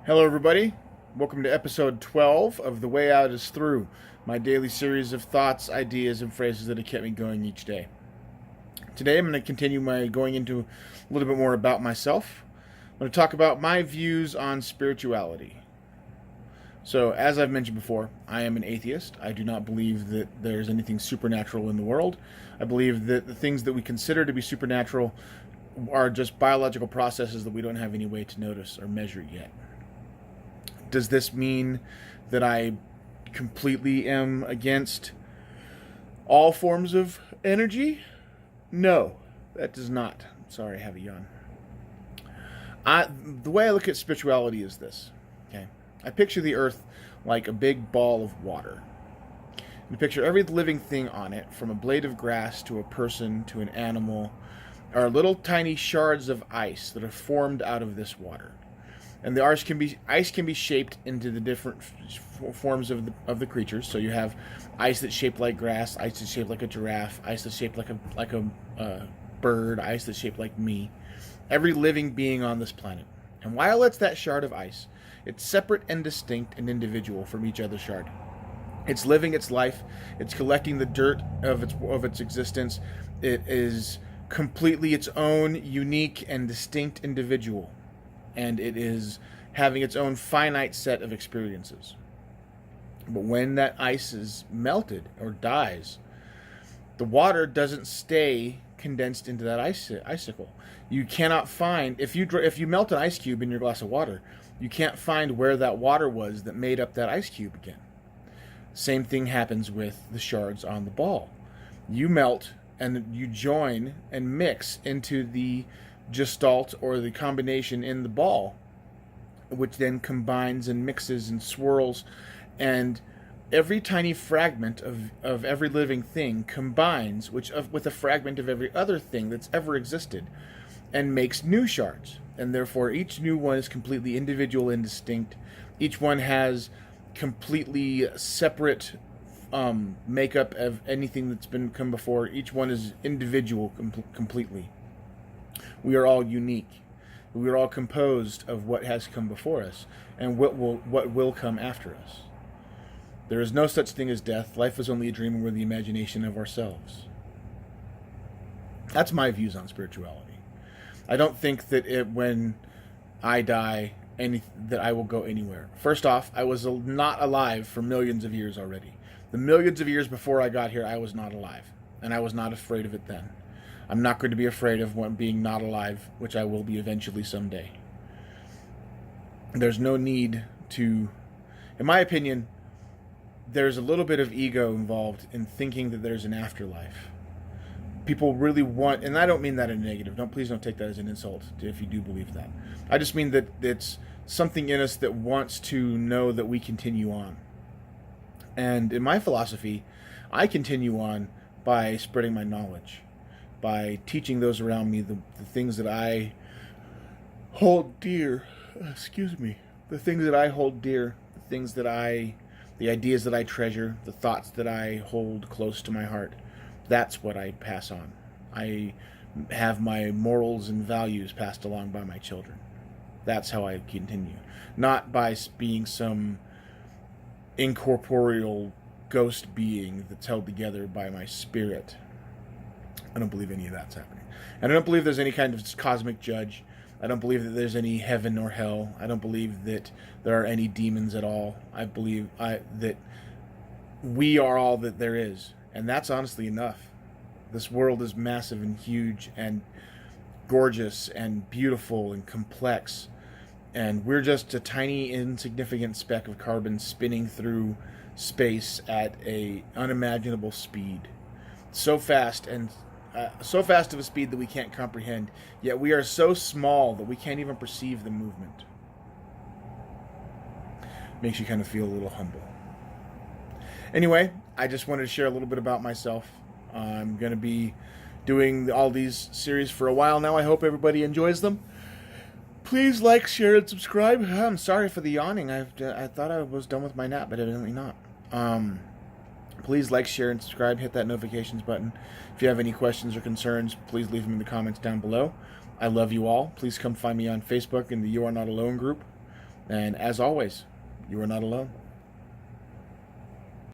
Hello, everybody. Welcome to episode 12 of The Way Out is Through, my daily series of thoughts, ideas, and phrases that have kept me going each day. Today, I'm going to continue my going into a little bit more about myself. I'm going to talk about my views on spirituality. So, as I've mentioned before, I am an atheist. I do not believe that there's anything supernatural in the world. I believe that the things that we consider to be supernatural are just biological processes that we don't have any way to notice or measure yet. Does this mean that I completely am against all forms of energy? No, that does not. Sorry, I have a yawn. The way I look at spirituality is this. Okay, I picture the earth like a big ball of water. And picture every living thing on it, from a blade of grass to a person to an animal, are little tiny shards of ice that are formed out of this water. And the ice can be shaped into the different forms of the creatures. So you have ice that's shaped like grass, ice that's shaped like a giraffe, ice that's shaped like a bird, ice that's shaped like me. Every living being on this planet. And while it's that shard of ice, it's separate and distinct and individual from each other shard. It's living its life. It's collecting the dirt of its existence. It is completely its own unique and distinct individual. And it is having its own finite set of experiences. But when that ice is melted or dies, the water doesn't stay condensed into that icicle. You cannot find, if you melt an ice cube in your glass of water, you can't find where that water was that made up that ice cube again. Same thing happens with the shards on the ball. You melt and you join and mix into the gestalt or the combination in the ball, which then combines and mixes and swirls, and every tiny fragment of every living thing combines with a fragment of every other thing that's ever existed and makes new shards. And therefore each new one is completely individual and distinct. Each one has completely separate makeup of anything that's been come before. Each one is individual completely. We are all unique. We are all composed of what has come before us and what will come after us. There is no such thing as death. Life is only a dream, and we're the imagination of ourselves. That's my views on spirituality. I don't think that when I die, that I will go anywhere. First off, I was not alive for millions of years already. The millions of years before I got here, I was not alive, and I was not afraid of it then. I'm not going to be afraid of being not alive, which I will be eventually someday. There's no need to, in my opinion, there's a little bit of ego involved in thinking that there's an afterlife. People really want, and I don't mean that in negative. Please don't take that as an insult if you do believe that. I just mean that it's something in us that wants to know that we continue on. And in my philosophy, I continue on by spreading my knowledge, by teaching those around me the things that I hold dear. The things that I hold dear, the ideas that I treasure, the thoughts that I hold close to my heart. That's what I pass on. I have my morals and values passed along by my children. That's how I continue. Not by being some incorporeal ghost being that's held together by my spirit. I don't believe any of that's happening. And I don't believe there's any kind of cosmic judge. I don't believe that there's any heaven or hell. I don't believe that there are any demons at all. I believe that we are all that there is. And that's honestly enough. This world is massive and huge and gorgeous and beautiful and complex. And we're just a tiny, insignificant speck of carbon spinning through space at a unimaginable speed. So fast of a speed that we can't comprehend. Yet we are so small that we can't even perceive the movement. Makes you kind of feel a little humble. Anyway, I just wanted to share a little bit about myself. I'm going to be doing all these series for a while now. I hope everybody enjoys them. Please like, share, and subscribe. I'm sorry for the yawning. I thought I was done with my nap, but evidently not. Please like, share, and subscribe. Hit that notifications button. If you have any questions or concerns, please leave them in the comments down below. I love you all. Please come find me on Facebook in the You Are Not Alone group. And as always, you are not alone.